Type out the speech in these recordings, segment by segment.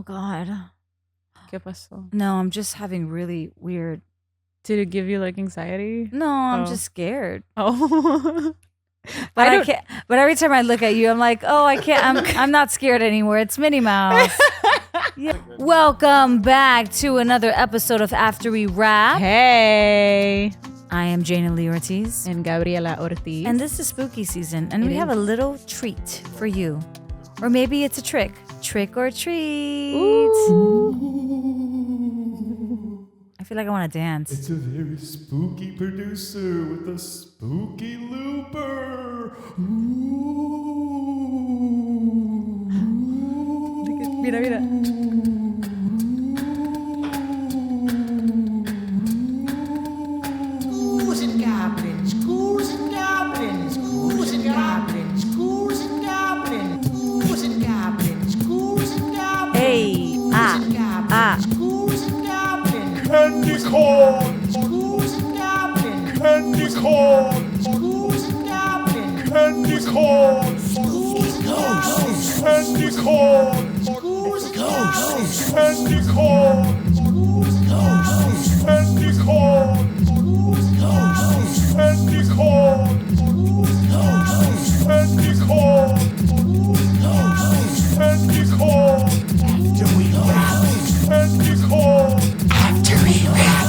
Oh God. ¿Qué pasó? No, I'm just having really weird. Did it give you like anxiety? No, I'm just scared. Oh. But I can't. But every time I look at you, I'm like, oh, I can't. I'm not scared anymore. It's Minnie Mouse. Yeah. Welcome back to another episode of After We Wrap. Hey. I am Jaina and Ortiz. And Gabriella Ortiz. And this is spooky season. And we have a little treat for you. Or maybe it's a trick. Trick or treat. Ooh. I feel like I want to dance. It's a very spooky producer with a spooky looper. Ooh. Mira, mira. Ghouls and goblins, ghouls and goblins, ghouls and goblins, ghouls and goblins, ghouls and goblins, ghouls and goblins. Hey, Ghouls and goblins. Candy corn. Ghouls and goblins. Candy corn. Ghouls and goblins. Candy corn. Ghouls and goblins. Candy corn. Ghouls and goblins. Candy corn. Ghouls and goblins. Candy corn. Ghouls and goblins. Candy corn. Ghouls and goblins. Candy corn. Candy corn. After we wrap. Candy corn. After we wrap.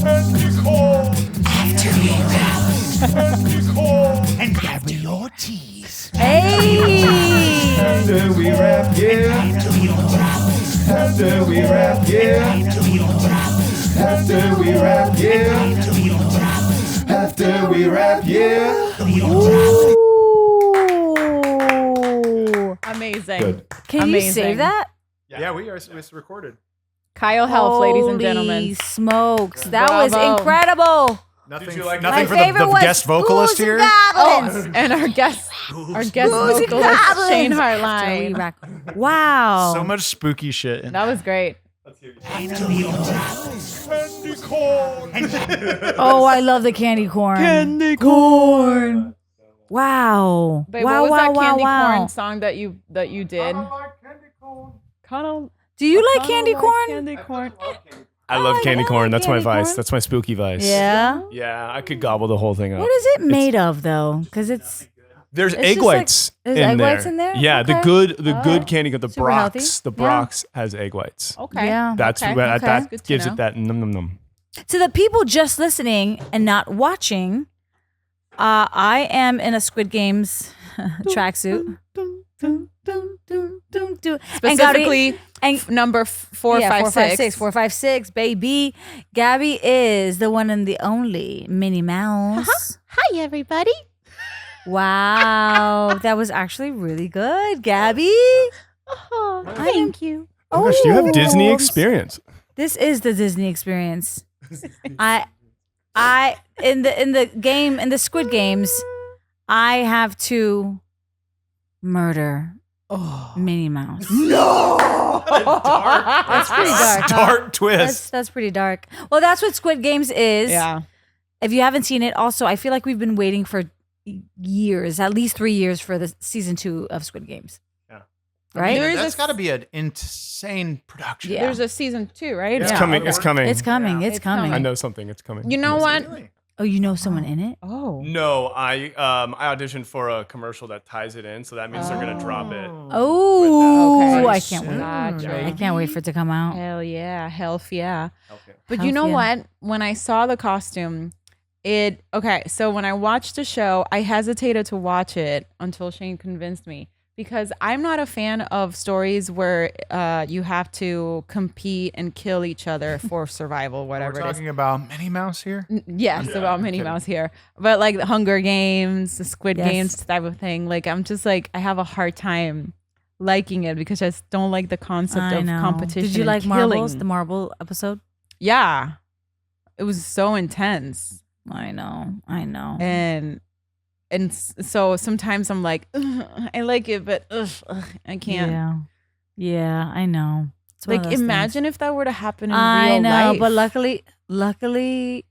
Candy corn. After we wrap. Candy corn. And Gabby Ortiz. Hey. After we wrap, yeah. After we wrap. After we wrap, yeah. After we wrap. After we wrap, yeah. After we wrap. After we wrap, yeah. Ooh. Amazing. Good. Can Amazing. you save that? Yeah, we are. It's recorded. Kyle Health, ladies and Holy gentlemen. smokes. That was Bravo. incredible. Nothing. Did you like nothing My for favorite the was guest vocalist Ghouls here. and Goblins. And our guest Ghouls and vocalist, Goblins. Shane After we Hartline. wrap. Wow. So much spooky shit. That was great. After we wrap. Candy corn. Oh, I love the candy corn. Candy corn. Wow. Babe, wow, what was wow, that wow, candy wow. corn song that you did? Kinda Do you like candy corn? Candy corn. I love candy corn. That's my candy vice. corn. That's my spooky vice. Yeah. Yeah, I could gobble the whole thing up. What is it made of though? Because it's There's It's egg just like- whites there's in egg there. whites in there? Yeah, Okay. the good Oh. candy, the Super healthy. Brox, the Yeah. Brox has egg whites. Okay. Yeah. That's Okay, what okay. that Good to gives know. it that num num num. to the people just listening and not watching. I am in a Squid Games tracksuit. And Gabi- Specifically, and number 456. 456, baby. Gabby is the one and the only Minnie Mouse. Hi, everybody. Wow, that was actually really good, Gabby. Oh, thank you. Oh gosh, you have Disney Oh, experience. This is the Disney experience. I in the game in the Squid Games, I have to murder Minnie Mouse. That's pretty dark. Dark twist. That's pretty dark. Well, that's what Squid Games is. Yeah. If you haven't seen it, also I feel like we've been waiting for years, at least 3 years, for the season 2 of Squid Games. Yeah. Right? There is That's a- got to be an insane production. Yeah. There's a season 2, right? It's Yeah. coming. It's coming. It's coming. Yeah. It's It's coming. coming. I know something. It's coming. You know what? Oh, you know someone in it? Oh. No, I auditioned for a commercial that ties it in, so that means they're gonna drop it. Oh, Okay. I can't wait. Gotcha. I can't wait for it to come out. Hell yeah. Health yeah. Okay. But Health you know yeah. what? When I saw the costume, so when I watched the show, I hesitated to watch it until Shane convinced me. Because I'm not a fan of stories where you have to compete and kill each other for survival, whatever We're it is. talking about Minnie Mouse here. Yes, Yeah, about I'm Minnie kidding. Mouse here. But like the Hunger Games, the Squid Yes. Games type of thing. Like I'm just like, I have a hard time liking it because I just don't like the concept I of know. competition. Did you and like killing. Marbles? The Marble episode? Yeah. It was so intense. I know. And so sometimes I'm like, "Ugh, I like it, but I can't. Yeah, I know. It's one of Like those imagine if that were to happen in I real know, life. but luckily,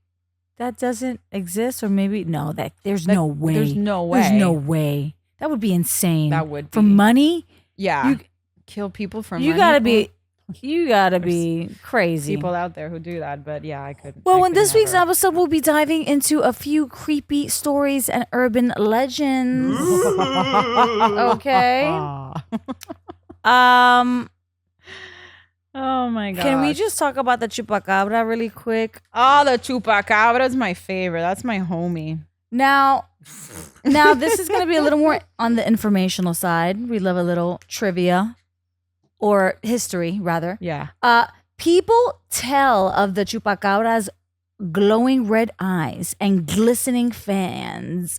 that doesn't exist, or maybe no. That there's no way. There's no way. There's no way. That would be insane. That would for be. money. Yeah. You- Kill people for You money. gotta be. You gotta be crazy. People out there who do that, but yeah, I couldn't. Well, I in could this week's never. episode, we'll be diving into a few creepy stories and urban legends. Okay. Um, Oh my god. can we just talk about the Chupacabra really quick? Oh, the Chupacabra is my favorite. That's my homie. Now, this is going to be a little more on the informational side. We love a little trivia or history, rather. Yeah. People tell of the Chupacabra's glowing red eyes and glistening fangs,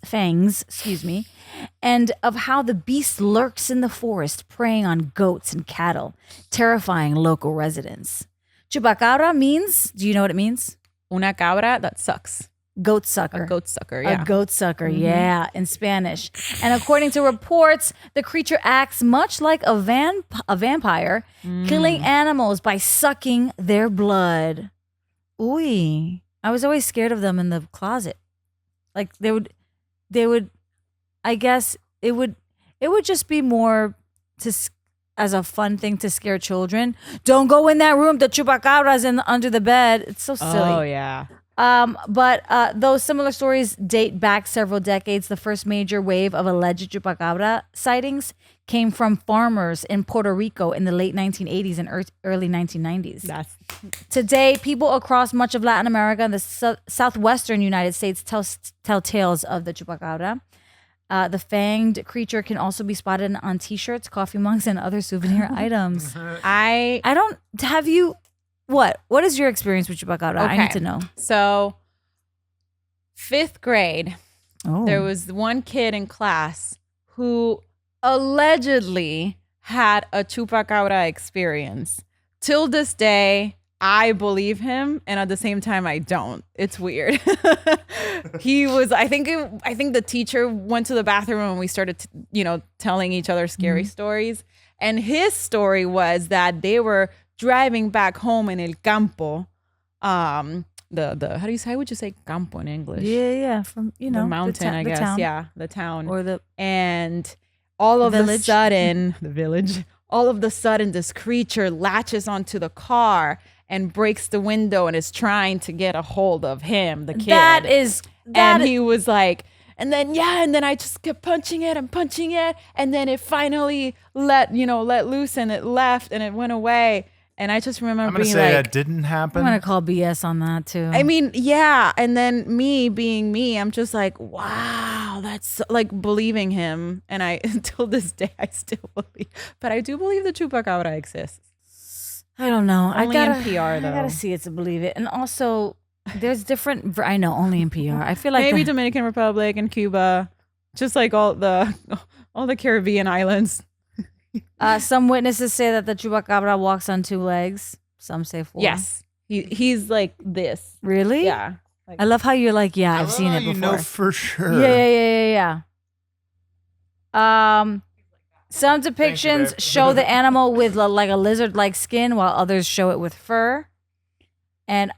and of how the beast lurks in the forest, preying on goats and cattle, terrifying local residents. Chupacabra means, do you know what it means? Una cabra that sucks. Goat sucker. A goat sucker. Yeah. A goat sucker, yeah, in Spanish. And according to reports, the creature acts much like a vampire, killing animals by sucking their blood. Ooh, I was always scared of them in the closet. Like they would, I guess it would just be more as a fun thing to scare children. Don't go in that room. The Chupacabra's under the bed. It's so silly. Oh yeah. But those similar stories date back several decades. The first major wave of alleged Chupacabra sightings came from farmers in Puerto Rico in the late 1980s and early 1990s. Today, people across much of Latin America and the southwestern United States tell tales of the Chupacabra. The fanged creature can also be spotted on T-shirts, coffee mugs, and other souvenir items. I don't have you. What is your experience with Chupacabra? I need to know. So, 5th grade, Oh. there was one kid in class who allegedly had a Chupacabra experience. Till this day, I believe him, and at the same time, I don't. It's weird. He was. I think the teacher went to the bathroom and we started, telling each other scary stories. And his story was that they were driving back home in El Campo, how would you say campo in English? Yeah, from The mountain, I guess. town. Yeah, the town. Or And all of the village. sudden, the village. All of the sudden, this creature latches onto the car and breaks the window and is trying to get a hold of him, the kid. And he was like, and then I just kept punching it, and then it finally let loose and it left and it went away. And I just remember I'm gonna being say like, that didn't happen. I'm gonna call BS on that too. I mean, yeah. And then me being me, I'm just like, wow, that's like believing him. And I, until this day, I still believe. But I do believe the Chupacabra exists. I don't know. Only I gotta, in PR though. I gotta see it to believe it. And also, there's different. I know, only in PR. I feel like Maybe Dominican Republic and Cuba, just like all the Caribbean islands. some witnesses say that the Chupacabra walks on 2 legs. Some say 4. Yes, he's like this. Really? Yeah. I love how you're like, yeah, I've seen it You before. know for sure. Yeah. Some depictions babe. show the animal with like a lizard-like skin, while others show it with fur. And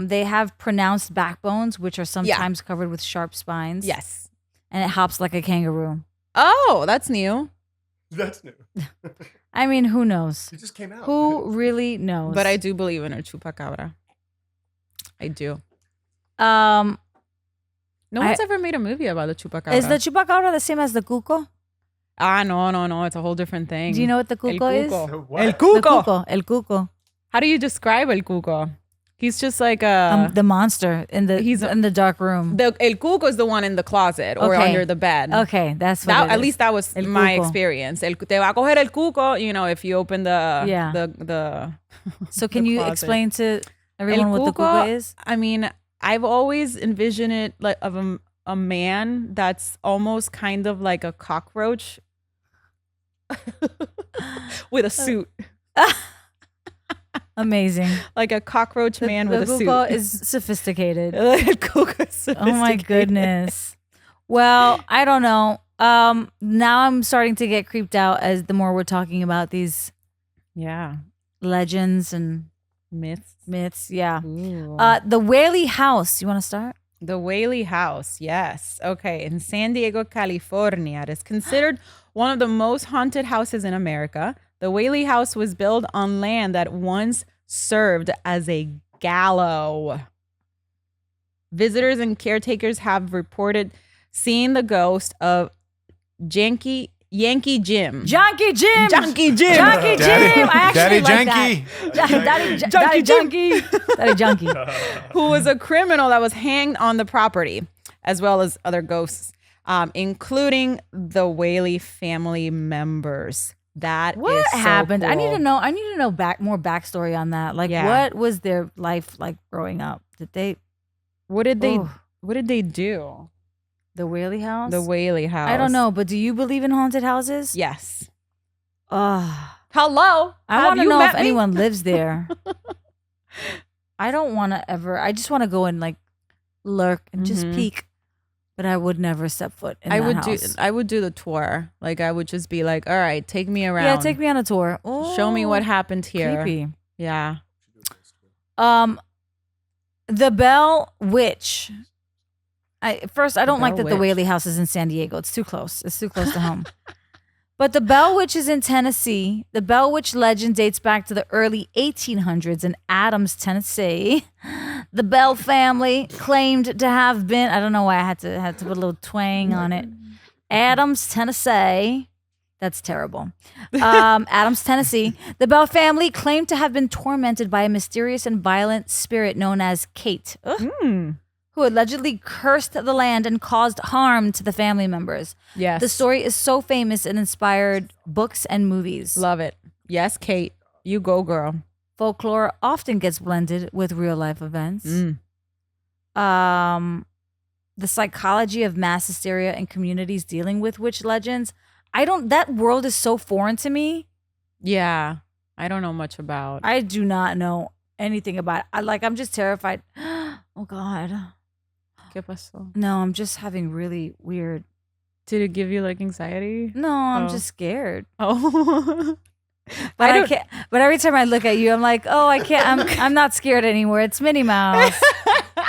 they have pronounced backbones, which are sometimes covered with sharp spines. Yes. And it hops like a kangaroo. Oh, that's new. That's new. I mean, who knows? It just came out. Who really knows? But I do believe in a Chupacabra. I do. No No one's ever made a movie about the Chupacabra. Is the Chupacabra the same as the cuco? No. It's a whole different thing. Do you know what the cuco is? What? El The Cuco. cuco. El cuco. How do you describe El Cuco? He's just like a... The monster in the dark room. El Cuco is the one in the closet or Okay. under the bed. Okay, that's what it At is. least that was El my Cuco. experience. Te va a coger el cuco, if you open the... Yeah. the So can the you closet. explain to everyone what the cuco is? I mean, I've always envisioned it like of a man that's almost kind of like a cockroach with a suit. Amazing. Like a cockroach man with a the suit. cuco is sophisticated. El Cuco is Oh my sophisticated. goodness. Well, I don't know. Now I'm starting to get creeped out as the more we're talking about these Yeah. legends and Myths. Yeah. Ooh. The Whaley House. You want to start? The Whaley House, yes. Okay, in San Diego, California. It is considered one of the most haunted houses in America. The Whaley house was built on land that once served as a gallows. Visitors and caretakers have reported seeing the ghost of Yankee Jim. Junkie Jim. Junkie Jim. Junkie Jim. I actually Daddy like Junkie. that. Daddy Junkie. Daddy Junkie. Who was a criminal that was hanged on the property, as well as other ghosts, including the Whaley family members. That What is so happened? I need cool. to know. I need to know more backstory on that. Like, Yeah. what was their life like growing up? Did they What did they? Oh. What did they do? the Whaley house? The Whaley house. I don't know, but do you believe in haunted houses? Yes. Ugh. Hello. I Have want to you know if met me? anyone lives there. I don't want to ever. I just want to go and like lurk and just Mhm. peek, but I would never step foot in that house. I would do the tour. Like I would just be like, all right, take me around. Yeah, take me on a tour. Show me what Oh, happened here. creepy. Yeah. The Bell Witch. I don't like Bell that the Witch. Whaley house is in San Diego. It's too close. It's too close to home. But the Bell Witch is in Tennessee. The Bell Witch legend dates back to the early 1800s in Adams, Tennessee. The Bell family claimed to have been, I don't know why I had to put a little twang on it. Adams, Tennessee. That's terrible. Adams, Tennessee. The Bell family claimed to have been tormented by a mysterious and violent spirit known as Kate. Ugh. Who allegedly cursed the land and caused harm to the family members. Yes. The story is so famous it inspired books and movies. Love it. Yes, Kate. You go, girl. Folklore often gets blended with real life events. The psychology of mass hysteria and communities dealing with witch legends. That world is so foreign to me. Yeah. I don't know much about. I do not know anything about it. I'm just terrified. Oh God. ¿Qué pasó? No, I'm just having really weird. Did it give you like anxiety? No, I'm Oh. just scared. Oh. But I don't- can't. But every time I look at you, I'm like, oh, I can't. I'm not scared anymore. It's Minnie Mouse.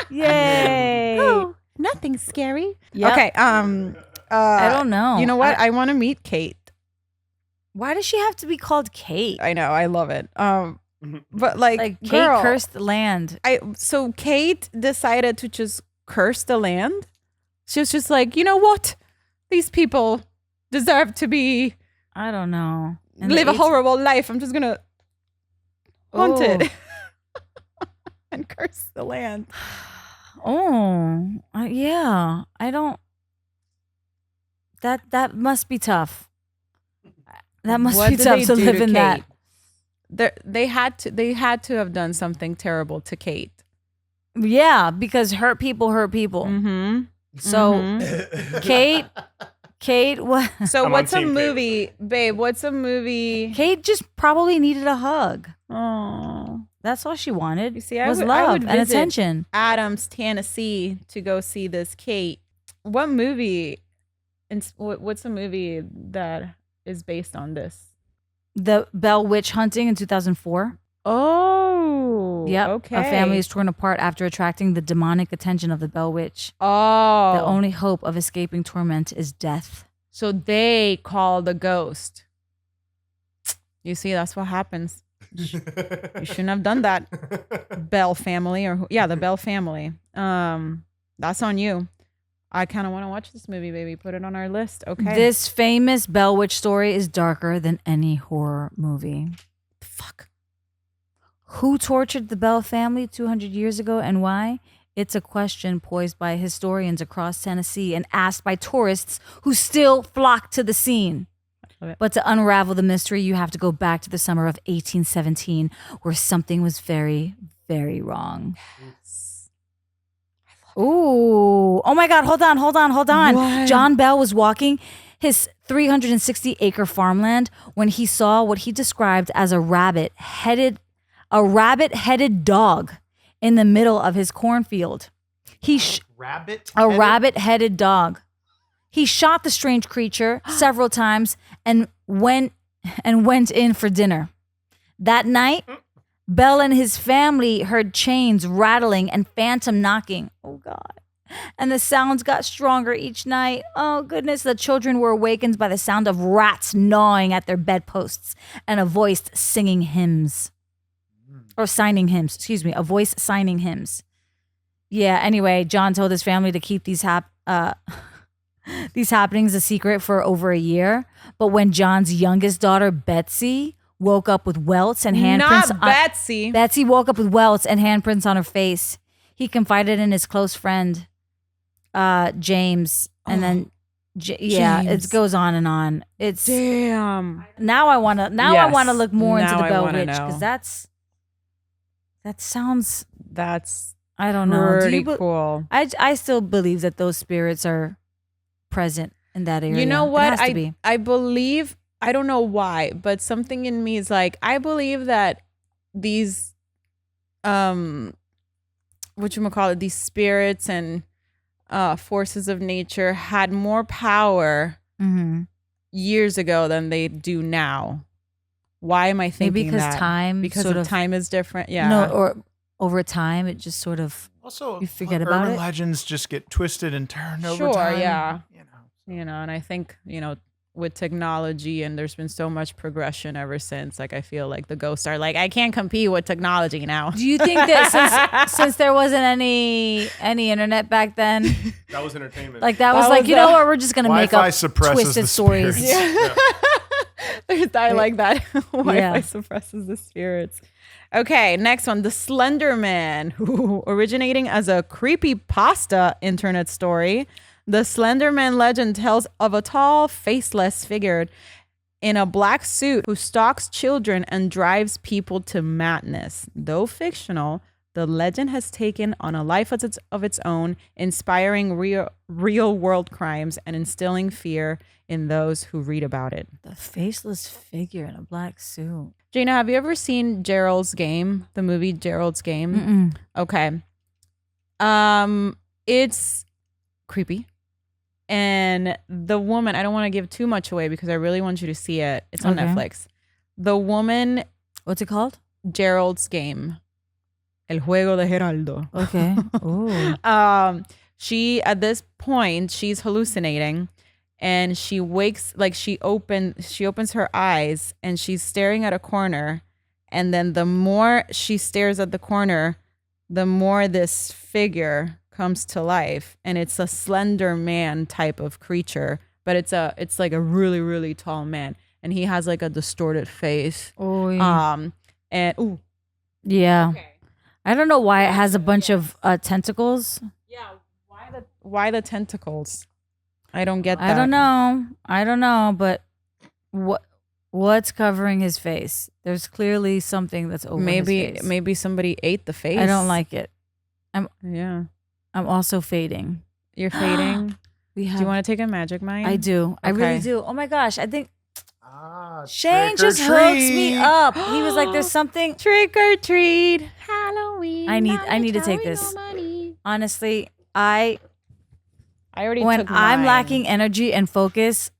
Yay! Oh, nothing scary. Yep. Okay. I don't know. You know what? I want to meet Kate. Why does she have to be called Kate? I know. I love it. But like Kate girl, cursed the land. So Kate decided to just curse the land. She was just like, you know what? These people deserve to be I don't know. live a horrible life. I'm just gonna haunt it and curse the land. Oh, yeah. I don't. That must be tough. That must What be did tough they to do live to in that. Kate? They had to have done something terrible to Kate. Yeah, because hurt people hurt people. Mm-hmm. So Kate, what? So I'm what's on a Team Kate. movie, babe? What's a movie? Kate just probably needed a hug. Oh, That's all she wanted. You see, I was would- love I would and visit attention. Adams, Tennessee, to go see this Kate. What movie? What's a movie that is based on this? The Bell Witch hunting in 2004. Oh, Yep. Okay. A family is torn apart after attracting the demonic attention of the Bell Witch. Oh, The only hope of escaping torment is death. so they call the ghost. You see, that's what happens. You shouldn't have done that, Bell family, the Bell family. That's on you. I kind of want to watch this movie, baby. Put it on our list. Okay. This famous Bell Witch story is darker than any horror movie. fuck. Who tortured the Bell family 200 years ago and why? It's a question posed by historians across Tennessee and asked by tourists who still flock to the scene. Love it. But to unravel the mystery, you have to go back to the summer of 1817, where something was very, very wrong. Ooh. Oh my God. Hold on. What? John Bell was walking his 360-acre farmland when he saw what he described as a rabbit-headed dog in the middle of his cornfield. Rabbit? A rabbit-headed dog. He shot the strange creature several times and went in for dinner. That night, Bell and his family heard chains rattling and phantom knocking. Oh God. and the sounds got stronger each night. Oh, goodness. The children were awakened by the sound of rats gnawing at their bedposts and a voice singing hymns. Or signing hymns. Excuse me. A voice signing hymns. Yeah, anyway, John told his family to keep these happenings a secret for over a year. But when John's youngest daughter, Betsy, woke up with welts and handprints. Not Betsy. Betsy woke up with welts and handprints on her face. He confided in his close friend, James, and then James. it goes on and on. It's Damn. now I want to Yes. look more into Now the I Bell wanna Witch know. because that sounds, That's I don't know. Do pretty you cool. I still believe that those spirits are present in that area. You know It what? has to be. I believe, I don't know why, but something in me is like, I believe that these, whatchamacallit, these spirits and forces of nature had more power Mm-hmm. years ago than they do now. Why am I thinking Maybe because that? time Because sort of of time is different. Yeah. No, or over time it just sort of Also, You forget about urban it? legends just get twisted and turned over Sure, time. yeah. You know. And I think, with technology, and there's been so much progression ever since, like, I feel like the ghosts are like, I can't compete with technology now. Do you think that since there wasn't any internet back then, That was entertainment. like that was That like, was you know what, we're just gonna make Wi-Fi up suppresses twisted the stories. spirits. I like that. Wi-Fi Yeah. suppresses the spirits. Okay, next one. The Slender Man, originating as a creepypasta internet story. The Slender Man legend tells of a tall, faceless figure in a black suit who stalks children and drives people to madness. Though fictional, the legend has taken on a life of its own, inspiring real world crimes and instilling fear in those who read about it. The faceless figure in a black suit. Jaina, have you ever seen Gerald's Game, the movie Gerald's Game? Mm-mm. Okay. It's creepy. And the woman, I don't want to give too much away because I really want you to see it. It's on Okay. Netflix. The woman, What's it called? Gerald's Game. El juego de Geraldo. Okay. Ooh. She, at this point, she's hallucinating, and she wakes, like, she opens her eyes and she's staring at a corner, and then the more she stares at the corner, the more this figure comes to life, and it's a Slender Man type of creature, but it's like a really, really tall man, and he has like a distorted face. Oy. And ooh, Yeah. I don't know why it has a bunch of tentacles. yeah, why the tentacles? I don't get that. I don't know, but what's covering his face? There's clearly something that's over his face. Maybe somebody ate the face. I don't like it. Yeah, I'm also fading. you're fading. We have Do you want to take a magic mine? I do. I really Okay. do. Oh my gosh. I think Ah, Shane trick or just hooks me treat. up. He was like, there's something. Trick or treat, Halloween. I need to take this. Honestly, I already when took I'm mine. lacking energy and focus,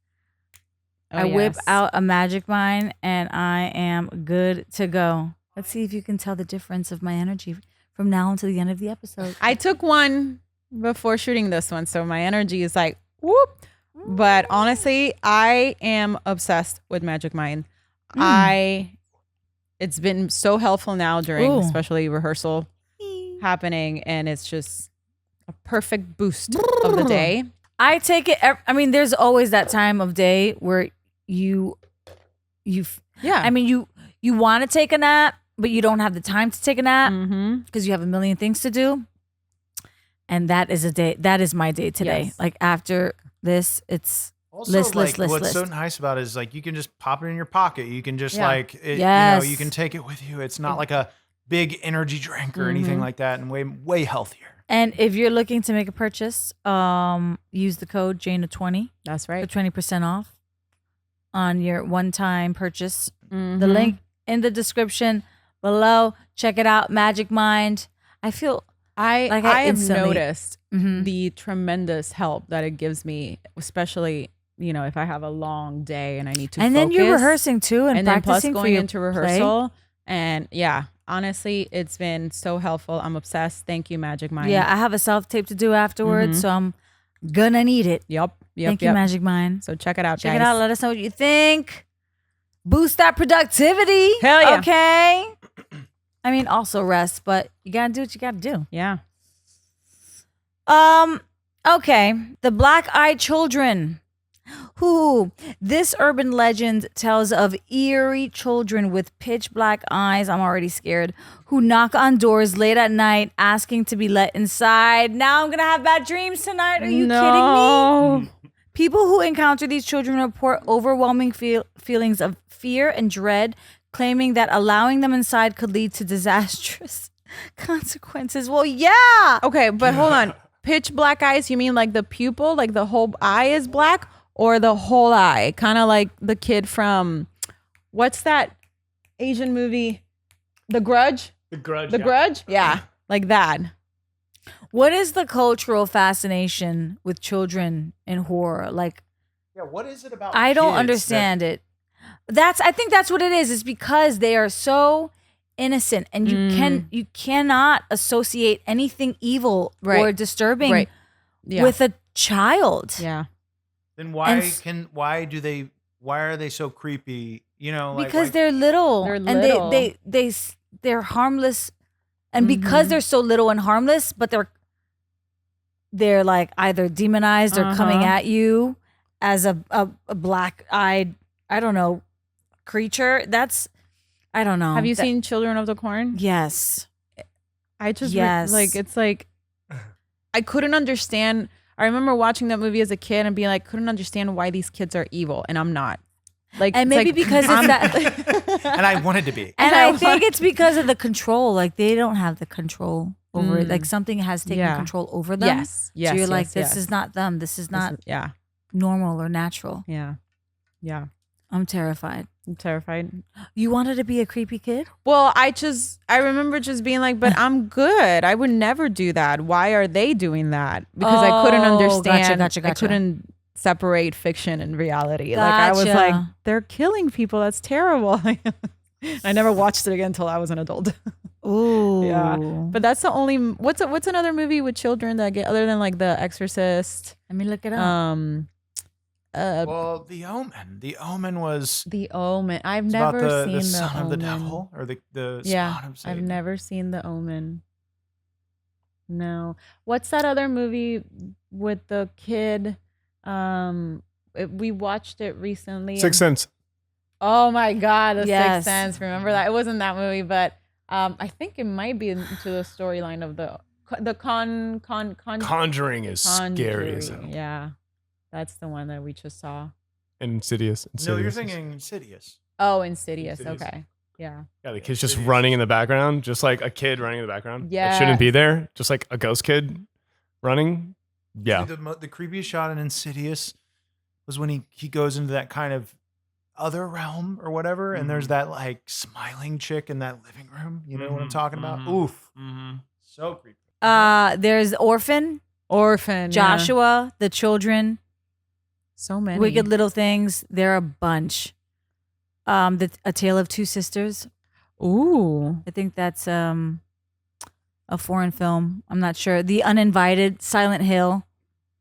Oh, I whip yes. out a magic mine and I am good to go. Let's see if you can tell the difference of my energy from now until the end of the episode. I took one before shooting this one, so my energy is like whoop. But honestly, I am obsessed with Magic Mind. It's been so helpful now during Ooh. especially rehearsal happening, and it's just a perfect boost of the day. I take it. I mean, there's always that time of day where you. Yeah. I mean, you want to take a nap, but you don't have the time to take a nap Mm-hmm. because you have a million things to do. And that is a day. That is my day today. Yes. Like after this, it's Also, list. what's so nice about it is like you can just pop it in your pocket. You can just Yeah. Yes. you can take it with you. It's not like a big energy drink or anything like that, and way healthier. And if you're looking to make a purchase, use the code Jaina20 That's for right. 20% off on your one-time purchase. The Mhm. link in the description below. Check it out. Magic Mind. I feel I Like, I have instantly- noticed mhm. the tremendous help that it gives me, especially if I have a long day and I need to. and then you're focus. rehearsing too, and and then plus practicing for going your into play. rehearsal, and yeah, honestly, it's been so helpful. I'm obsessed. Thank you, Magic Mind. Yeah, I have a self-tape to do afterwards, so I'm gonna need it. Yep. Thank you, Magic Mind. So check it out, Check guys. it out. Let us know what you think. Boost that productivity. Hell yeah. Okay. I mean, also rest, but you gotta do what you gotta do. Yeah. Okay. The Black-Eyed Children. This urban legend tells of eerie children with pitch black eyes. I'm already scared. Who knock on doors late at night asking to be let inside. Now I'm gonna have bad dreams tonight. Are you kidding me? People who encounter these children report overwhelming feelings of fear and dread, claiming that allowing them inside could lead to disastrous consequences. Well, yeah. Okay, but hold on. Pitch black eyes, you mean like the pupil, like the whole eye is black, or the whole eye? Kind of like the kid from, what's that Asian movie? The Grudge? The Grudge. The Grudge? Yeah, like that. What is the cultural fascination with children in horror? Like, Yeah, what is it about? I don't kids understand it. I think that's what it is. It's because they are so innocent, and you cannot associate anything evil or disturbing Yeah. with a child. Yeah. Then And why are they so creepy? You know, like Because they're little, They're and little. they're harmless, and because they're so little and harmless, but they're like either demonized or coming at you as a black-eyed, I don't know, creature. I don't know. Have you seen Children of the Corn? Yes. I just Yes. it's like I couldn't understand. I remember watching that movie as a kid and being like, couldn't understand why these kids are evil, and I'm not. Like, And it's maybe like, because it's that. and I wanted to be. And I think it's because of the control. Like they don't have the control over it. Like something has taken Yeah. control over them. Yes. Yes. So you're yes, like, this yes. is not them. This is not Yeah. normal or natural. Yeah. Yeah. I'm terrified. I'm terrified. You wanted to be a creepy kid? Well, I remember just being like, but I'm good. I would never do that. Why are they doing that? Because I couldn't Oh, understand. gotcha. I couldn't separate fiction and reality. Like I was Gotcha. like, they're killing people. That's terrible. I never watched it again until I was an adult. Ooh. Yeah. But that's the only what's another movie with children that get other than like The Exorcist? Let me look it up. Well, The Omen. The Omen was The Omen. I've it's never about seen the The son Omen. of the devil or the Yeah, spawn of I've Satan. never seen The Omen. No. What's that other movie with the kid? We watched it recently. Sixth Sense. Oh my God, The Yes. Sixth Sense. Remember that? It wasn't that movie, but I think it might be into the storyline of the Conjuring is scary as hell. Conjuring. Yeah, that's the one that we just saw. And Insidious. No, you're Insidious is- thinking Insidious. Oh, Insidious. Insidious. Okay. Yeah. Yeah, the kid's just running in the background, just like a kid running in the background. Yes. That shouldn't be there. Just like a ghost kid running. Yeah. See, the creepiest shot in Insidious was when he goes into that kind of other realm or whatever, and there's that like smiling chick in that living room. You know what I'm talking about? Oof. So creepy. There's Orphan, Orphan. yeah. Joshua, The Children, So many. Wicked Little Things. There are a bunch. A Tale of Two Sisters. Ooh. I think that's a foreign film. I'm not sure. The Uninvited, Silent Hill,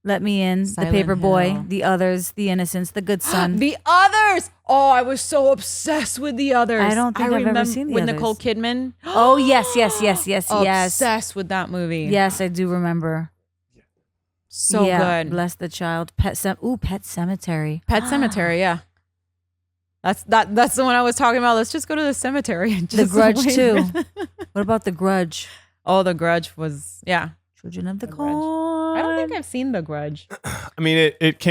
Let Me In, Silent The Paper Boy, Hill. The Others, The Innocents, The Good Son. The Others. Oh, I was so obsessed with The Others. I don't think I've ever remember seen The with Others. Nicole Kidman. Oh yes. Obsessed with that movie. Yes, I do remember. So good. Bless the Child. Pet Cemetery. Pet Cemetery. Yeah. That's the one I was talking about. Let's just go to the cemetery. And The just Grudge wait. too. What about The Grudge? Oh, The Grudge was Children of the Grudge. Corn. I don't think I've seen The Grudge. I mean, it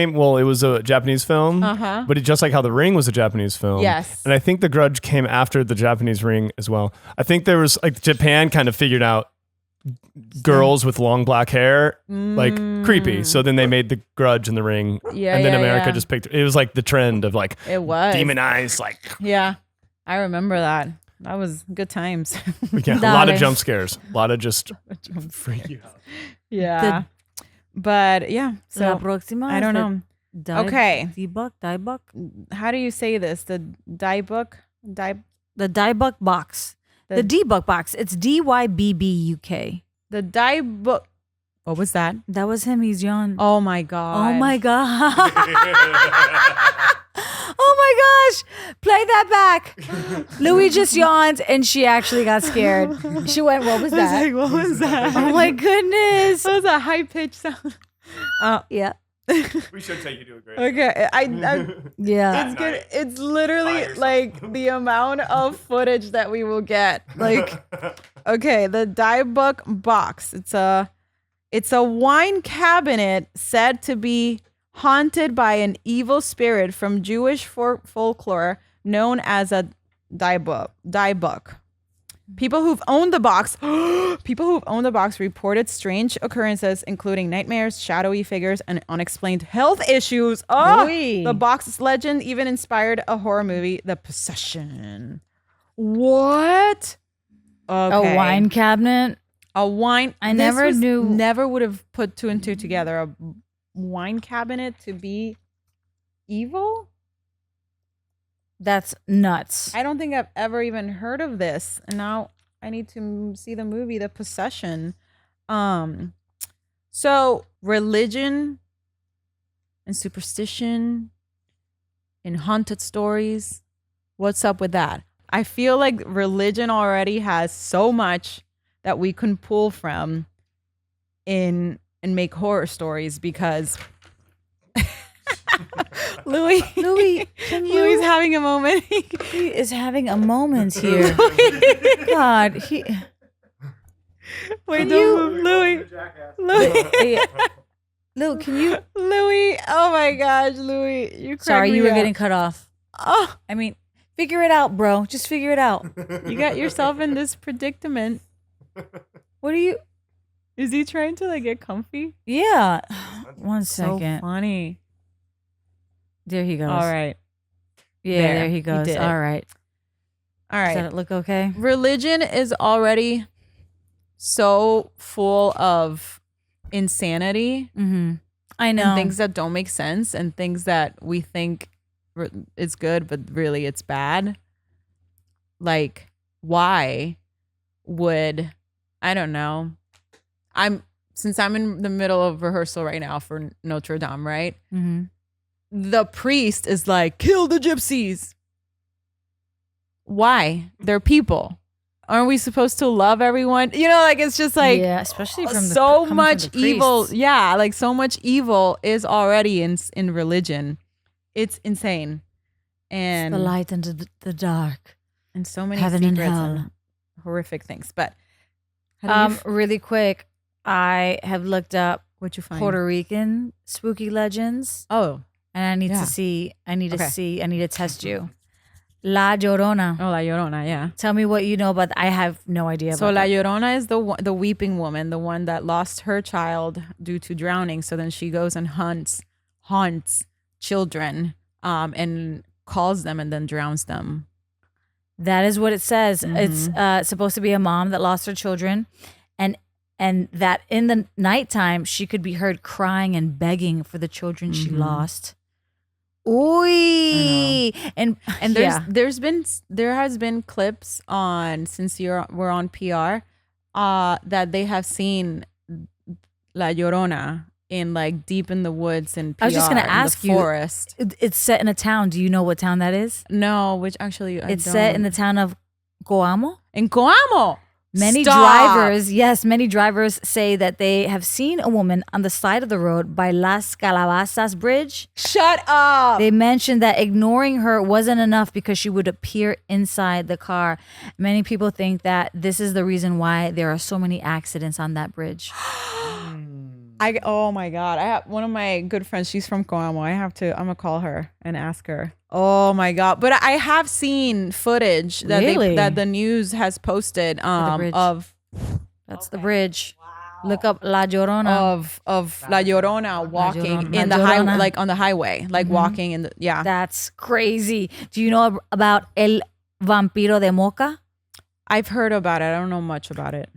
was a Japanese film, but it just like how The Ring was a Japanese film. Yes. And I think The Grudge came after the Japanese Ring as well. I think there was like Japan kind of figured out girls with long black hair, like creepy. So then they made The Grudge and The Ring. Yeah, And then yeah, America yeah. just picked, it was like the trend of like It was. demonized, like, Yeah. I remember that. That was good times. yeah, a lot of jump scares, a lot of just freak you out. Yeah. But yeah. La So próxima I es don't the know. Okay. Dybbuk. How do you say this? The Dybbuk? The Dybbuk box. The Dybbuk box. It's Dybbuk. The Dybbuk. What was that? That was him. He's yawned. Oh my god. Oh my god. Oh my gosh. Play that back. Louis just yawned and she actually got scared. She went, what was that? Like, what was that? Oh my goodness. That was a high pitched sound. Yeah. We should take you to a great. Okay. I Yeah. it's good. It's literally like the amount of footage that we will get. Like, okay, the Dybbuk box. It's a wine cabinet said to be haunted by an evil spirit from Jewish folklore known as a Dybbuk. People who've owned the box reported strange occurrences, including nightmares, shadowy figures, and unexplained health issues. Oh, Oy. the box's legend even inspired a horror movie, The Possession. What? Okay. A wine cabinet. A wine. I never knew. Never would have put two and two together. A wine cabinet to be evil? That's nuts. I don't think I've ever even heard of this. And now I need to see the movie The Possession. So religion and superstition and haunted stories. What's up with that? I feel like religion already has so much that we can pull from and make horror stories because Louis, can you? Louis having a moment. He is having a moment here. God, he. Wait, Can don't you- move, Louis. Louis, Lou, can you? Louis. Oh my gosh, Louis, you. Sorry, cracked you me were up. getting cut off. Oh, I mean, figure it out, bro. Just figure it out. you got yourself in this predicament. What are you? Is he trying to like get comfy? Yeah. One So second. funny. There he goes. All right. Yeah, There, there he he goes. did it. All right. All Does right. that look okay? Religion is already so full of insanity Mm-hmm. I know. and things that don't make sense and things that we think is good, but really it's bad. Like, why would, I don't know. Since I'm in the middle of rehearsal right now for Notre Dame, right? Mm-hmm. The priest is like, kill the gypsies. Why? They're people. Aren't we supposed to love everyone? You know, like, it's just like, yeah, especially from the, so coming much from the evil. priests. Yeah, like so much evil is already in religion. It's insane. And The light into the dark. and so many Heaven and secrets hell. and horrific things. But how do you Really quick, I have looked up what you find? Puerto Rican spooky legends, Oh, and I need Yeah. to see. I need Okay. to see. I need to test you. La Llorona. La Llorona, yeah. Tell me what you know about. I have no idea. So about La that. Llorona is the weeping woman, the one that lost her child due to drowning. So then she goes and haunts children, and calls them and then drowns them. That is what it says. Mm-hmm. It's supposed to be a mom that lost her children, and that in the nighttime she could be heard crying and begging for the children she Mm-hmm. lost. Ooh, and there has been clips on, since we're on PR, that they have seen La Llorona in like deep in the woods in PR, I was just gonna in the ask you, forest. It's set in a town. Do you know what town that is? No, which actually It's set in the town of Coamo. in Coamo. Many Stop. many drivers say that they have seen a woman on the side of the road by Las Calabazas Bridge. Shut up. They mentioned that ignoring her wasn't enough because she would appear inside the car. Many people think that this is the reason why there are so many accidents on that bridge. Oh my God. I have one of my good friends. She's from Coamo. I'm gonna call her and ask her. Oh my God. But I have seen footage that Really? that the news has posted bridge. of That's the bridge. Look up La Llorona. of La Llorona walking Llorona. in La the Llorona. highway, like on the highway, like walking in the, yeah. That's crazy. Do you know about El Vampiro de Moca? I've heard about it. I don't know much about it.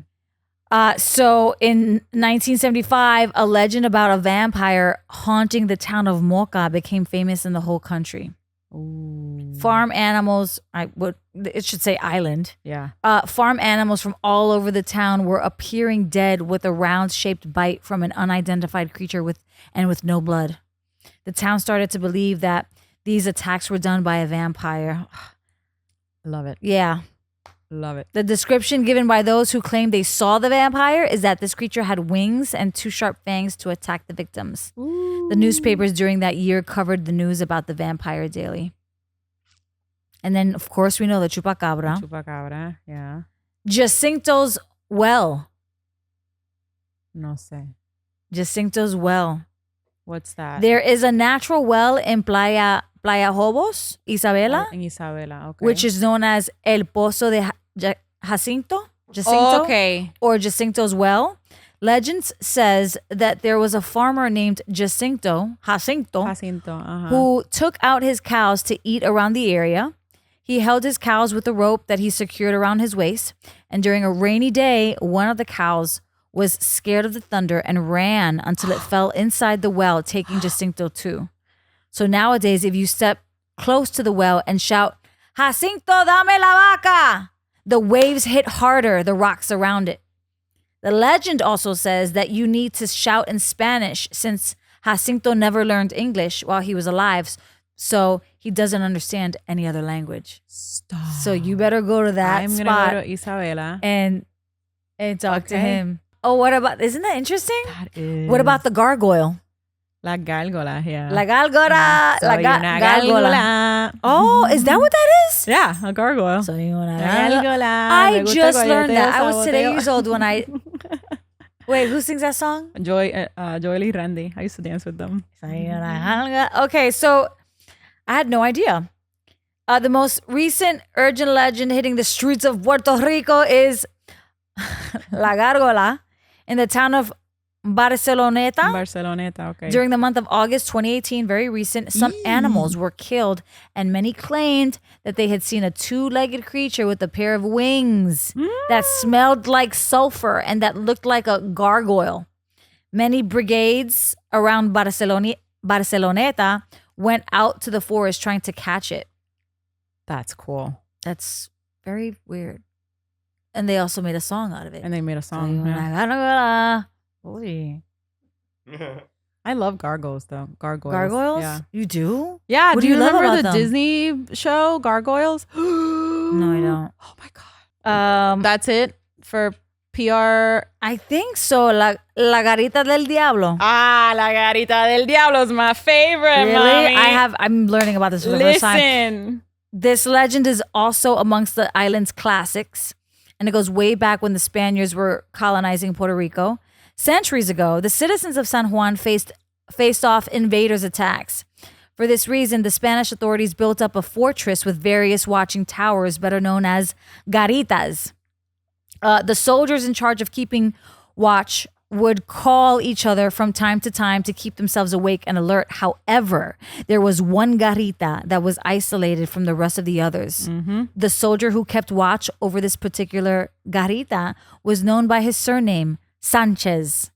So in 1975, a legend about a vampire haunting the town of Moca became famous in the whole country. Farm animals, it should say island. Yeah. Farm animals from all over the town were appearing dead with a round-shaped bite from an unidentified creature with no blood. The town started to believe that these attacks were done by a vampire. Love it. Yeah. Love it. The description given by those who claimed they saw the vampire is that this creature had wings and 2 sharp fangs to attack the victims. The newspapers during that year covered the news about the vampire daily. And then, of course, we know the Chupacabra. Chupacabra, yeah. Jacinto's well. No sé. Jacinto's well. What's that? There is a natural well in Playa Hobos, Isabela, In Isabela, okay. which is known as El Pozo de Jacinto. Oh, okay. Or Jacinto's well. Legends says that there was a farmer named Jacinto, Jacinto, who took out his cows to eat around the area. He held his cows with a rope that he secured around his waist. And during a rainy day, one of the cows was scared of the thunder and ran until it fell inside the well, taking Jacinto too. So nowadays, if you step close to the well and shout, Jacinto, dame la vaca, the waves hit harder the rocks around it. The legend also says that you need to shout in Spanish since Jacinto never learned English while he was alive, so he doesn't understand any other language. Stop. So you better go to that I'm spot gonna go to Isabela and talk to him. Oh, what about, isn't that interesting? That is. What about the gargoyle? La gárgola, yeah. La gárgola. Soy una gárgola. Oh, is that what that is? Yeah, a gargoyle. Soy una Gárgola. I Me gusta just el learned that. I guayeteo was today saboteo. years old when I... Wait, who sings that song? Joy Lee Randy. I used to dance with them. Okay, so I had no idea. The most recent urgent legend hitting the streets of Puerto Rico is La Gárgola in the town of Barceloneta. Barceloneta, okay. During the month of August 2018, very recent, some animals were killed, and many claimed that they had seen a 2-legged creature with a pair of wings that smelled like sulfur and that looked like a gargoyle. Many brigades around Barceloneta went out to the forest trying to catch it. That's cool. That's very weird. And they also made a song out of it. And they made a song. Soy Yeah. una gárgola. Oy. I love gargoyles though. Gargoyles. Gargoyles? Yeah. You do? Yeah. What do do you you love remember about the them? Disney show Gargoyles? No, I don't. Oh my god. That's it for PR. I think so. La Garita del Diablo. Ah, La Garita del Diablo is my favorite. Really? Mommy. I'm learning about this for the first time. Listen. This legend is also amongst the island's classics, and it goes way back when the Spaniards were colonizing Puerto Rico. Centuries ago, the citizens of San Juan faced off invaders' attacks. For this reason, the Spanish authorities built up a fortress with various watching towers, better known as garitas. The soldiers in charge of keeping watch would call each other from time to time to keep themselves awake and alert. However, there was one garita that was isolated from the rest of the others. The soldier who kept watch over this particular garita was known by his surname, Sanchez.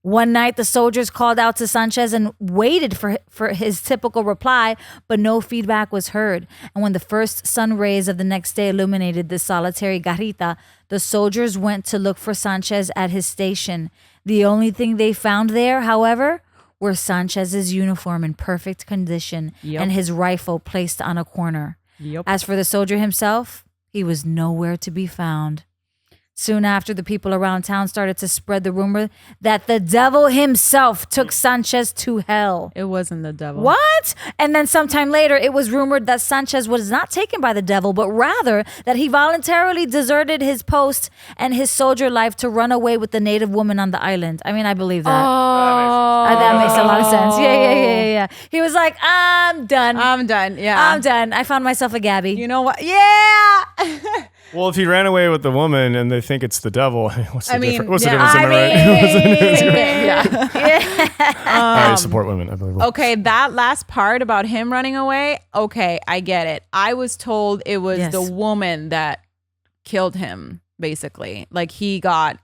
One night, the soldiers called out to Sanchez and waited for his typical reply, but no feedback was heard. And when the first sun rays of the next day illuminated the solitary garita, the soldiers went to look for Sanchez at his station. The only thing they found there, however, were Sanchez's uniform in perfect condition and his rifle placed on a corner. As for the soldier himself, he was nowhere to be found. Soon after, the people around town started to spread the rumor that the devil himself took Sanchez to hell. It wasn't the devil. What? And then sometime later, it was rumored that Sanchez was not taken by the devil, but rather that he voluntarily deserted his post and his soldier life to run away with the native woman on the island. I mean, I believe that. That makes a lot of sense. Yeah. He was like, I'm done. I'm done. Yeah. I'm done. I found myself a Gabby. You know what? Yeah. Well, if he ran away with the woman and they think it's the devil, what's the difference? What's the yeah. difference? Yeah. I support women. I believe. Okay, that last part about him running away. Okay, I get it. I was told it was Yes. the woman that killed him. Basically, like he got,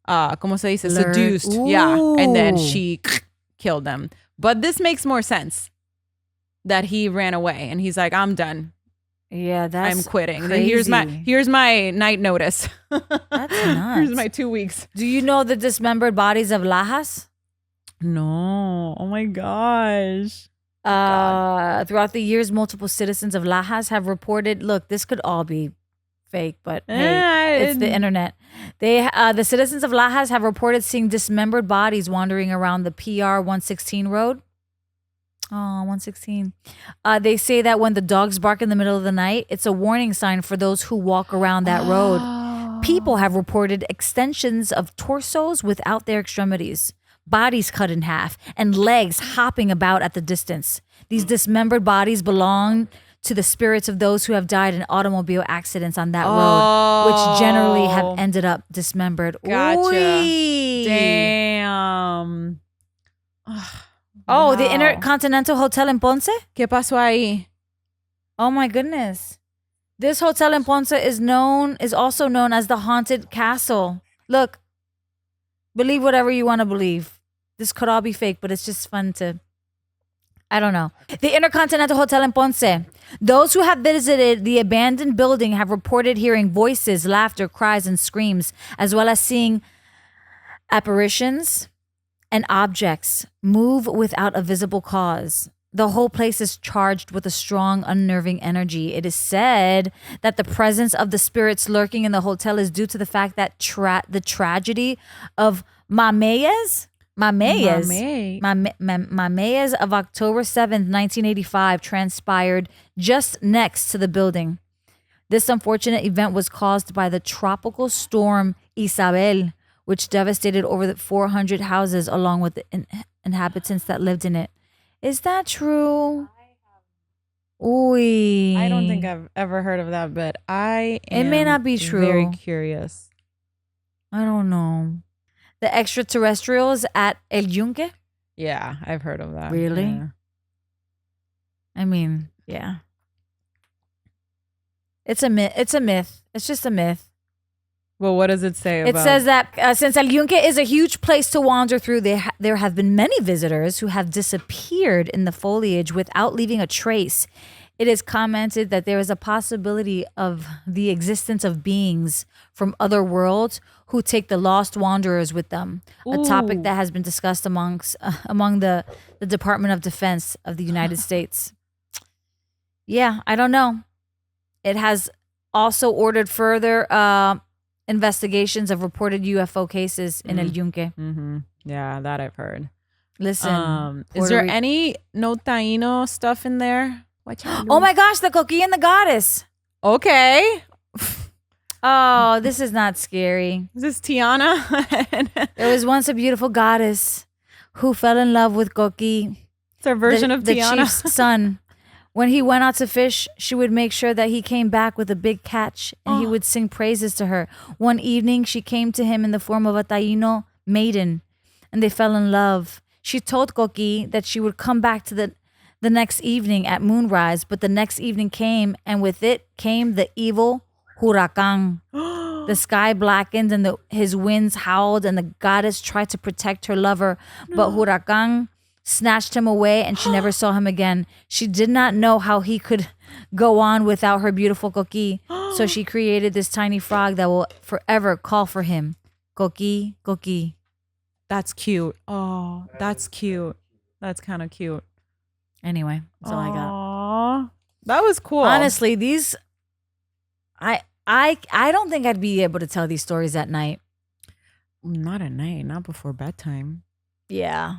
como se dice, seduced. Yeah, and then Ooh. she killed him. But this makes more sense. that he ran away and he's like, I'm done. Yeah, that's I'm quitting. crazy. Here's my night notice. That's nuts. Here's my 2 weeks. Do you know the dismembered bodies of Lajas? No. Oh my gosh. Throughout the years, multiple citizens of Lajas have reported. Look, this could all be fake, but hey, it's the internet. The citizens of Lajas have reported seeing dismembered bodies wandering around the PR 116 road. Oh, 116. They say that when the dogs bark in the middle of the night, it's a warning sign for those who walk around that road. People have reported extensions of torsos without their extremities, bodies cut in half, and legs hopping about at the distance. These dismembered bodies belong to the spirits of those who have died in automobile accidents on that road, which generally have ended up dismembered. Gotcha. Oy. Damn. Oh, the Intercontinental Hotel in Ponce? ¿Qué pasó ahí? Oh my goodness. This hotel in Ponce is also known as the Haunted Castle. Look, believe whatever you want to believe. This could all be fake, but it's just fun to, I don't know. The Intercontinental Hotel in Ponce. Those who have visited the abandoned building have reported hearing voices, laughter, cries, and screams, as well as seeing apparitions and objects move without a visible cause. The whole place is charged with a strong, unnerving energy. It is said that the presence of the spirits lurking in the hotel is due to the fact that the tragedy of Mameyes of October 7th, 1985 transpired just next to the building. This unfortunate event was caused by the tropical storm Isabel, which devastated over 400 houses along with the inhabitants that lived in it. Is that true? Oy. I don't think I've ever heard of that, but It may not be true. Very curious. I don't know. The extraterrestrials at El Yunque? Yeah, I've heard of that. Really? Yeah. I mean, yeah. It's a myth. It's a myth. It's just a myth. Well, what does it say about? It says that since El Yunque is a huge place to wander through, there have been many visitors who have disappeared in the foliage without leaving a trace. It is commented that there is a possibility of the existence of beings from other worlds who take the lost wanderers with them, a topic that has been discussed among the Department of Defense of the United States. Yeah, I don't know. It has also ordered further investigations of reported UFO cases in El Yunque. Mm-hmm. Yeah, that I've heard. Listen, is there any no Taino stuff in there? Oh my gosh, the Coquille and the Goddess. Okay. Oh, this is not scary. Is this Tiana? There was once a beautiful goddess who fell in love with Coquille. It's our version of the Tiana. chief's son. When he went out to fish, she would make sure that he came back with a big catch, and he would sing praises to her. One evening, she came to him in the form of a Taino maiden, and they fell in love. She told Coquille that she would come back to the next evening at moonrise, but the next evening came, and with it came the evil huracan. The sky blackened, and his winds howled, and the goddess tried to protect her lover, but huracan snatched him away, and she never saw him again. She did not know how he could go on without her beautiful Coquille, so she created this tiny frog that will forever call for him. Coquille, Coquille. That's cute. Oh, that's cute. That's kind of cute. Anyway, that's all I got. Aww. That was cool. Honestly, these, I don't think I'd be able to tell these stories at night. Not at night, not before bedtime. Yeah.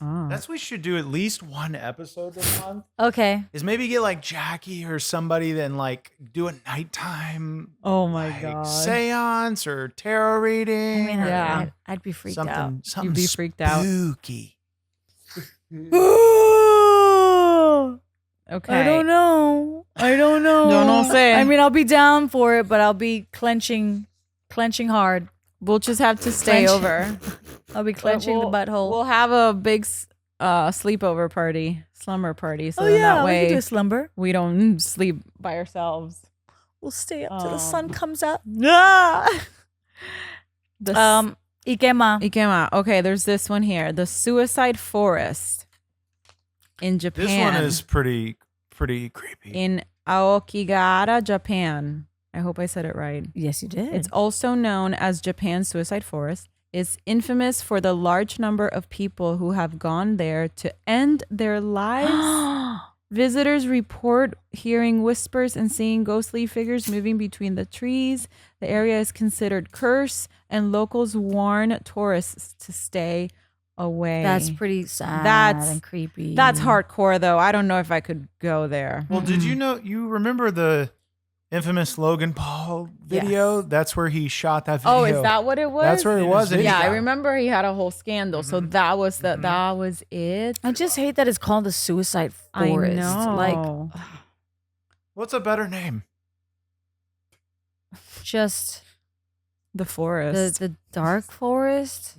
That's what we should do at least one episode this month. Okay. Is maybe get like Jackie or somebody, then like do a nighttime. Oh my god. Seance or tarot reading. I mean, Yeah. I'd be freaked something, out. something You'd be freaked out. spooky. Okay. I don't know. Don't know say. I mean, I'll be down for it, but I'll be clenching hard. We'll just have to stay Clench. over. I'll be clenching the butthole. We'll have a big sleepover party, slumber party. So oh then yeah, that we way can do a slumber. we don't sleep by ourselves. We'll stay up till the sun comes up. The Ikema. Ikema. Okay, there's this one here. The Suicide Forest. in Japan. This one is pretty creepy. In Aokigahara, Japan. I hope I said it right. Yes, you did. It's also known as Japan's suicide forest. It's infamous for the large number of people who have gone there to end their lives. Visitors report hearing whispers and seeing ghostly figures moving between the trees. The area is considered cursed, and locals warn tourists to stay away. That's pretty sad and creepy. That's hardcore, though. I don't know if I could go there. Well, did you remember the infamous Logan Paul video? Yes. That's where he shot that video. Oh, is that what it was? That's where it was. Yeah, I remember he had a whole scandal. So that was that was it. I just hate that it's called the suicide forest. I know. Like, What's a better name? just The forest. the dark forest.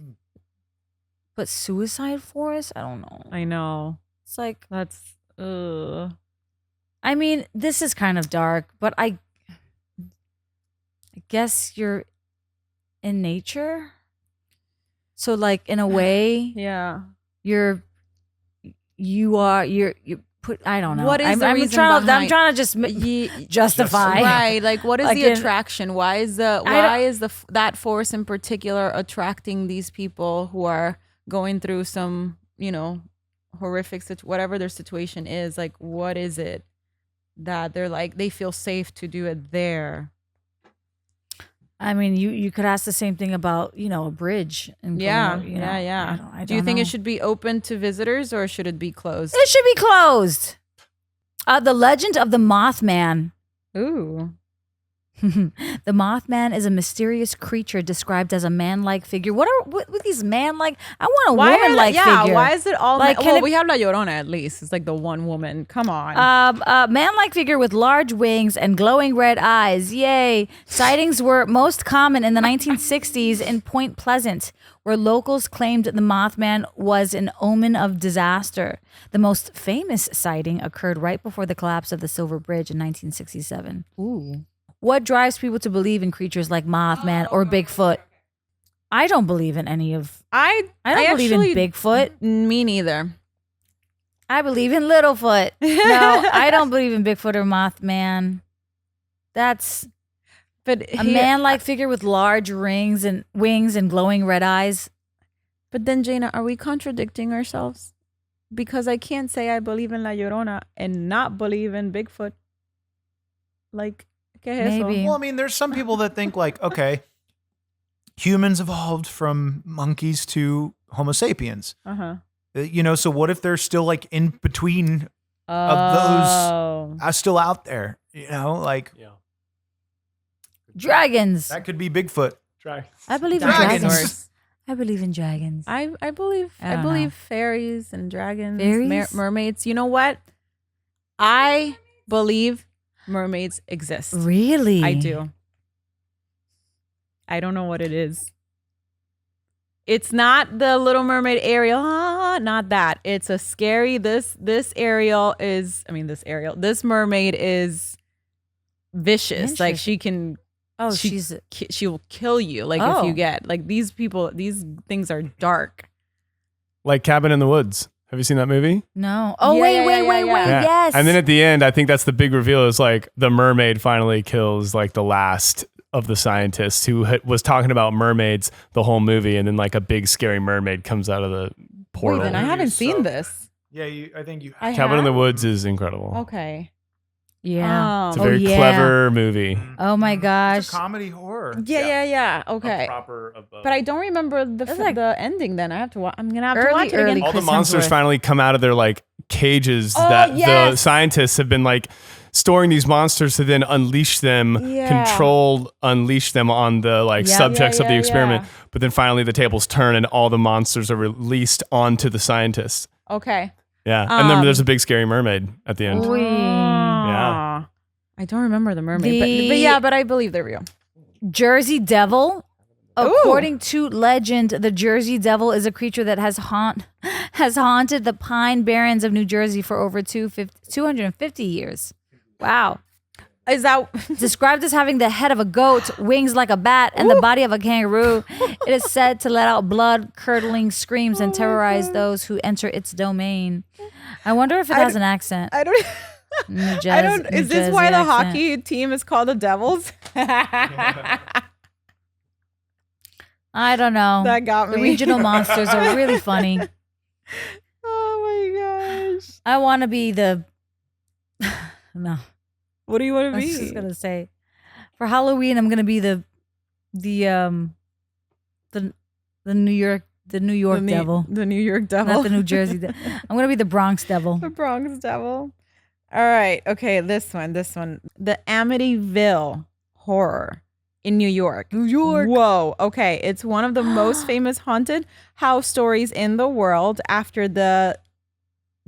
But suicide forest? I don't know. I know. It's like, That's I mean, this is kind of dark, but I guess you're in nature. So like in a way, yeah. you put, I don't know. What is the reason I'm behind- trying to just justify. Right. Like what is Like the in- attraction? Why is that forest in particular attracting these people who are going through some, horrific whatever their situation is? Like what is it that they're like they feel safe to do it there? I mean, you could ask the same thing about, a bridge. And Yeah. going, Yeah. I Do you don't think know. it should be open to visitors or should it be closed? It should be closed. The legend of the Mothman. Ooh. The Mothman is a mysterious creature described as a man-like figure. What with these man-like? I want a woman-like figure. Why is it all Like, well, we have La Llorona at least. It's like the one woman. Come on. Man-like figure with large wings and glowing red eyes. Yay! Sightings were most common in the 1960s in Point Pleasant, where locals claimed the Mothman was an omen of disaster. The most famous sighting occurred right before the collapse of the Silver Bridge in 1967. Ooh. What drives people to believe in creatures like Mothman or Bigfoot? I don't believe in any of. I don't believe in Bigfoot. Me neither. I believe in Littlefoot. No, I don't believe in Bigfoot or Mothman. That's But a man-like figure with large wings and glowing red eyes. But then, Jaina, are we contradicting ourselves? Because I can't say I believe in La Llorona and not believe in Bigfoot. Like, ¿qué es eso? Maybe. Well, I mean, there's some people that think like, okay, humans evolved from monkeys to Homo sapiens. So what if they're still like in between of those still out there? Like Dragons. that could be Bigfoot. I believe in Dragons. dragons. I believe in dragons. I believe I don't know. fairies and dragons, Fairies? mermaids. You know what? I believe mermaids exist. Really? I do. I don't know what it is. It's not the Little Mermaid Ariel, not that. It's a scary. This mermaid is vicious. Like she can. Oh, she will kill you. Like if you get like these things are dark. Like Cabin in the Woods. Have you seen that movie? no. Oh, Yeah, wait. Yeah. Yes. And then at the end, I think that's the big reveal is like the mermaid finally kills like the last of the scientists who was talking about mermaids the whole movie. And then like a big scary mermaid comes out of the portal. Wait, then I haven't seen this. Yeah, I think you. Cabin in the Woods is incredible. Okay. Yeah. It's a very clever movie. Oh my gosh. It's a comedy horror. Yeah. Okay. Proper of both. But I don't remember the ending. Then I have to. I'm gonna have to Early, watch it again. early All the Chris monsters Hemsworth. finally come out of their like cages Oh, that the yes. scientists have been like storing these monsters to then unleash them, unleash them on the like subjects of the experiment. yeah. But then finally the tables turn and all the monsters are released onto the scientists. Okay. Yeah. And then there's a big scary mermaid at the end. Yeah. I don't remember the mermaid, but I believe they're real. Jersey Devil. According to legend, the Jersey Devil is a creature that has haunted the Pine Barrens of New Jersey for over 250 years. Wow. Is that Described as having the head of a goat, wings like a bat, and the body of a kangaroo. It is said to let out blood-curdling screams and terrorize those who enter its domain. I wonder if it has an accent. I don't. I don't. Is this why the hockey team is called the Devils? I don't know. That got The me. regional monsters are really funny. Oh my gosh. I want to be the. No, What do you want I to was just be? gonna say, for Halloween, I'm gonna be the New York Devil, The New York Devil. not the New Jersey. I'm gonna be the Bronx Devil. The Bronx Devil. All right. Okay. This one. The Amityville horror in New York. New York. Whoa. Okay. It's one of the most famous haunted house stories in the world after the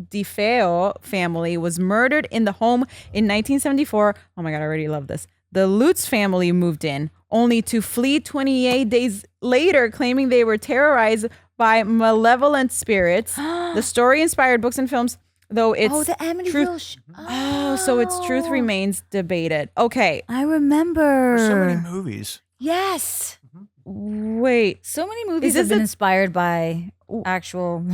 DeFeo family was murdered in the home in 1974. Oh my God. I already love this. The Lutz family moved in only to flee 28 days later, claiming they were terrorized by malevolent spirits. The story inspired books and films, though it's Oh, the Amityville. so its truth remains debated. Okay, I remember. There's so many movies. Yes. wait. So many movies this have been a- inspired by actual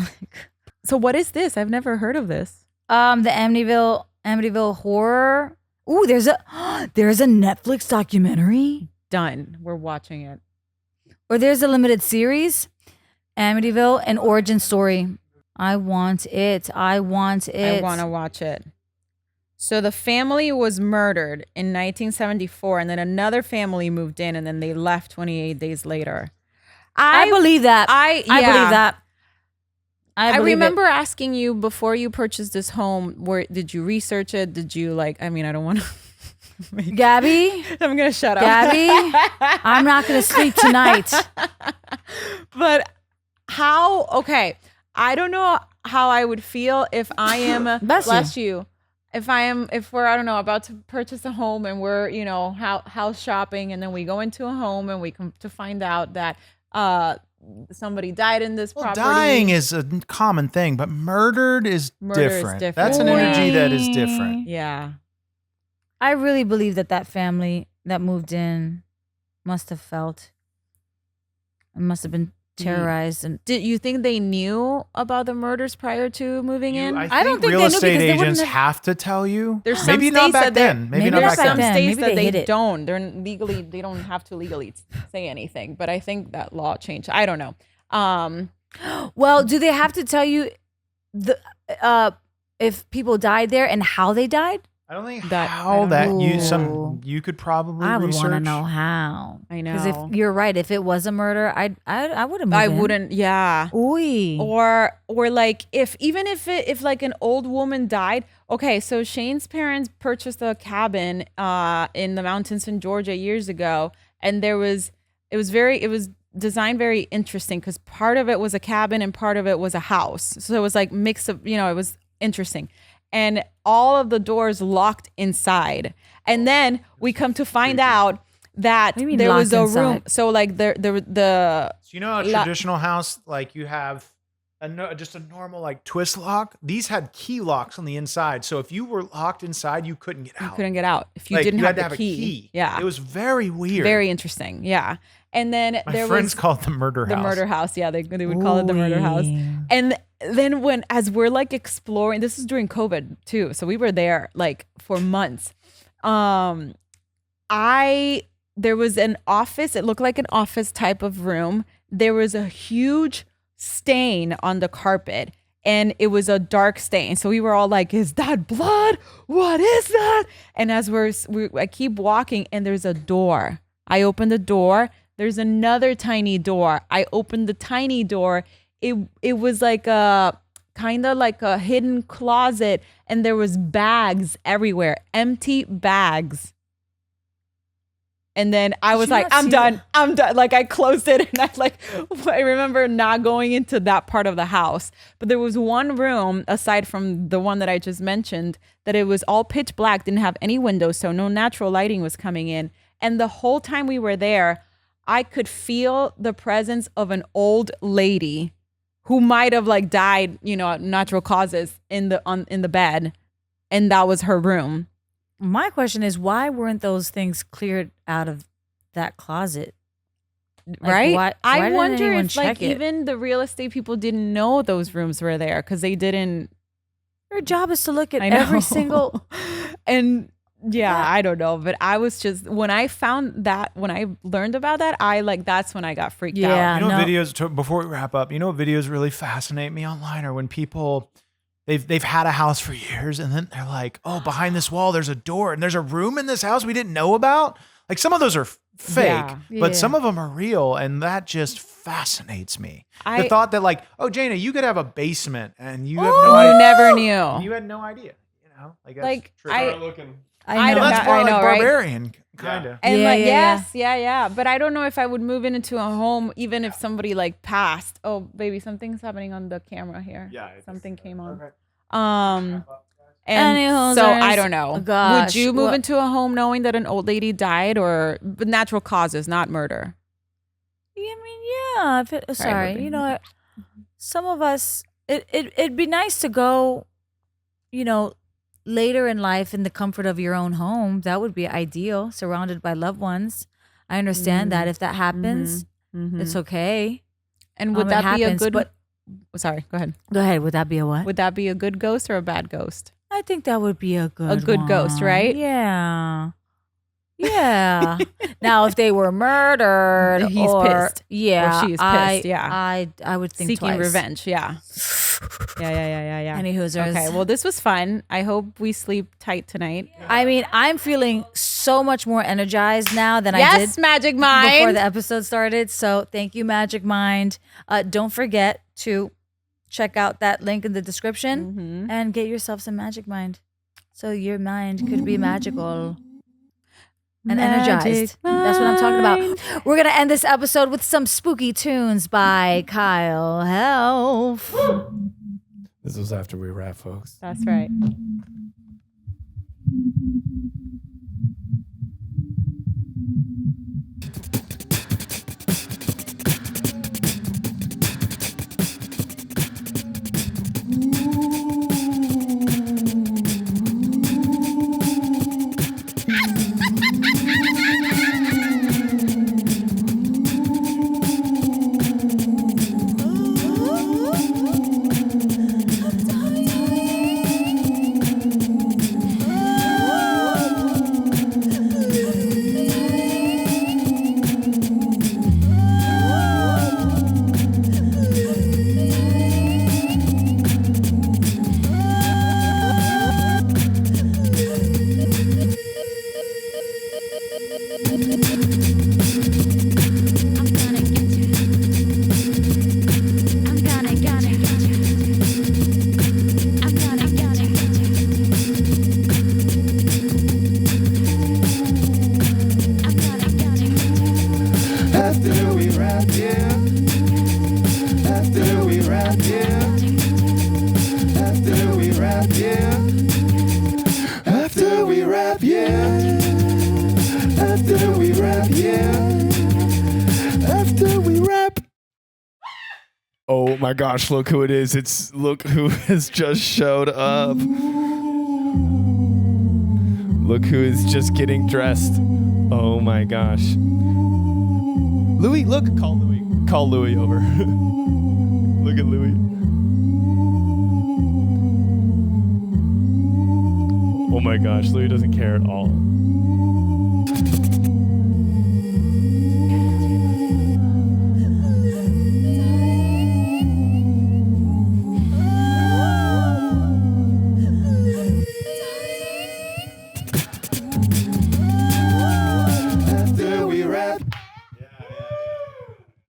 So what is this? I've never heard of this. the Amityville horror. Ooh, there's a Netflix documentary, Done. We're watching it. or there's a limited series, Amityville, an origin story. I want it. I want to watch it. So the family was murdered in 1974, and then another family moved in, and then they left 28 days later. I believe that. I yeah. believe that. I believe it. remember asking you before you purchased this home, where did you research it? Did you I don't want to. Gabby, I'm going to shut up. Gabby, I'm not going to sleep tonight. But okay, I don't know how I would feel if I am, Bless you. you. If we're, I don't know, about to purchase a home and we're, house shopping, and then we go into a home and we come to find out that somebody died in this Well, property. dying is a common thing, but murdered is Murder is different. different. That's an energy that is different. Yeah. I really believe that family that moved in must have felt and must have been terrorized. And Did you think they knew about the murders prior to moving in? I don't think real they knew estate because they wouldn't agents have- have to tell you. There's some maybe not states back that they- then. Maybe maybe not not back back some then. then. states Maybe that they they hid it. don't. They don't have to legally say anything. But I think that law changed. I don't know. well, do they have to tell you if people died there and how they died? I don't think That- how I that don't you could probably I would research. want to know how. I Because if know. you're right, if it was a murder, I would have. I wouldn't. Yeah. Ooh. Or like if like an old woman died. Okay, so Shane's parents purchased a cabin in the mountains in Georgia years ago, and it was designed very interesting because part of it was a cabin and part of it was a house. So it was like mix of, it was interesting. And all of the doors locked inside. And then we come to find out that What do you mean there was a locked room. inside? So like the So you know a traditional house, like you have just a normal like twist lock. These had key locks on the inside. So if you were locked inside, you couldn't get out. you couldn't get out if you Like, didn't you have had to the have a key. Yeah. It was very weird. Very interesting. Yeah. And then My there friends was call it the murder the house. murder house. Yeah, they would call it the murder house. And then as we're like exploring, this is during COVID too, so we were there like for months. There was an office. It looked like an office type of room. There was a huge stain on the carpet, and it was a dark stain. So we were all like, "Is that blood? What is that?" And as I keep walking, and there's a door. I open the door. There's another tiny door. I opened the tiny door. It was like a kind of like a hidden closet, and there was bags everywhere, empty bags. And then I was you like, not I'm see done. I'm done. Like I closed it, and I remember not going into that part of the house. But there was one room aside from the one that I just mentioned that it was all pitch black, didn't have any windows, so no natural lighting was coming in. And the whole time we were there, I could feel the presence of an old lady who might have like died, natural causes in the bed, and that was her room. my question is, why weren't those things cleared out of that closet? Like, Right? why I didn't wonder anyone if like check it? even the real estate people didn't know those rooms were there because they didn't. Their job is to look at I know. every single. And yeah, I don't know, but I was just when I learned about that, that's when I got freaked out. Yeah. You know, no. videos. Before we wrap up, you know, what videos really fascinate me online are when people they've had a house for years, and then they're like, "Oh, behind this wall, there's a door, and there's a room in this house we didn't know about." Like some of those are fake, Yeah. but Yeah. some of them are real, and that just fascinates me. The I- thought that like, "Oh, Jaina, you could have a basement, and you have You no idea." never You knew. had no idea. You know, like that's Like true. I looking. I know. don't- That's more I like know, right? barbarian, kind of. And Yeah, like yeah, yeah. But I don't know if I would move into a home even if somebody like passed. Oh, baby, something's happening on the camera here. Yeah, it's- Something came on. Okay. And Anyhow, so I there's- don't know. gosh, Would you move what- into a home knowing that an old lady died or but natural causes, not murder? Yeah, I mean, yeah. If it, sorry, Ruby. you know, what? Some of us, it'd be nice to go, you know, later in life in the comfort of your own home. That would be ideal, surrounded by loved ones. I understand that if that happens, it's okay. And would It that be a happens, good? But Sorry, go ahead. go ahead. Would that be a what? Would that be a good ghost or a bad ghost? I think that would be a good ghost, one. right? Yeah. Yeah. Now, if they were murdered, He's or, pissed. Yeah, Or she is I, pissed, yeah. I would think Seeking twice. revenge. Yeah. Yeah. Any hoosers. Okay. Well, this was fun. I hope we sleep tight tonight. I mean, I'm feeling so much more energized now than I Yes, did Magic before Mind. the episode started. So thank you, Magic Mind. Don't forget to check out that link in the description and get yourself some Magic Mind, so your mind could be magical and energized. That's what I'm talking about. We're gonna end this episode with some spooky tunes by Kyle Helf. This was after we wrap, folks. That's right. After we wrap, yeah. After we wrap, yeah. After we wrap, yeah. After we wrap, yeah. After we wrap, yeah. After we wrap. Oh my gosh, look who it is. Look who has just showed up. Look who is just getting dressed. Oh my gosh. Louis, look, call Louis. Call Louis over. Look at Louis. Oh my gosh, Louis doesn't care at all.